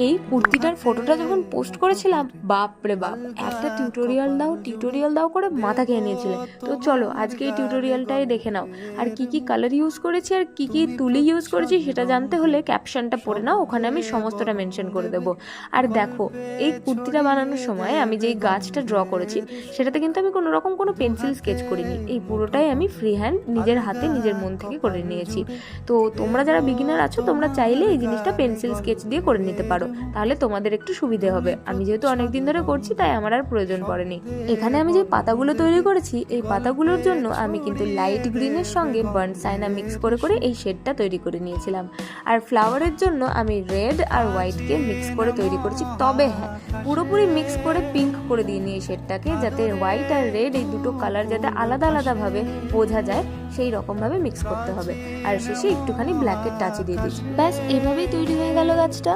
এই কুর্তিটার ফটোটা যখন পোস্ট করেছিলাম, বাপ রে বাপ, একটা টিউটোরিয়াল দাও করে মাথা খেয়ে নিয়েছিলে। তো চলো আজকে এই টিউটোরিয়ালটাই দেখে নাও। আর কি কি কালার ইউজ করেছি আর কি কি তুলি ইউজ করেছি সেটা জানতে হলে ক্যাপশনটা পড়ে নাও, ওখানে আমি সমস্তটা মেনশন করে দেবো। আর দেখো, এই কুর্তিটা বানানোর সময় আমি যেই গাছটা ড্র করেছি সেটাতে কিন্তু আমি কোনো রকম কোনো পেন্সিল স্কেচ করিনি, এই পুরোটাই আমি ফ্রি হ্যান্ড নিজের হাতে নিজের মন থেকে করে নিয়েছি। তো তোমরা যারা বিগিনার আছো তোমরা চাইলে এই জিনিসটা পেন্সিল স্কেচ দিয়ে করে নিতে পারো, তাহলে তোমাদের একটু সুবিধে হবে। আমি যেহেতু অনেকদিন ধরে করছি তাই আমার আর প্রয়োজন পড়েনি। এখানে আমি যে পাতাগুলো তৈরি করেছি এই পাতাগুলোর জন্য আমি কিন্তু লাইট গ্রিনের সঙ্গে বার্ন সাইনা মিক্স করে করে এই শেডটা তৈরি করে নিয়েছিলাম। আর ফ্লাওয়ারের জন্য আমি রেড আর হোয়াইটকে মিক্স করে তৈরি করেছি, তবে হ্যাঁ, পুরোপুরি মিক্স করে পিঙ্ক করে দিইনি এই শেডটাকে, যাতে হোয়াইট আর রেড এই দুটো কালার যাতে আলাদা আলাদাভাবে বোঝা যায় সেই রকমভাবে মিক্স করতে হবে। আর শেষে একটুখানি ব্ল্যাকের টাচ দিয়ে দিচ্ছি, ব্যাস এভাবেই তৈরি হয়ে গেল গাছটা।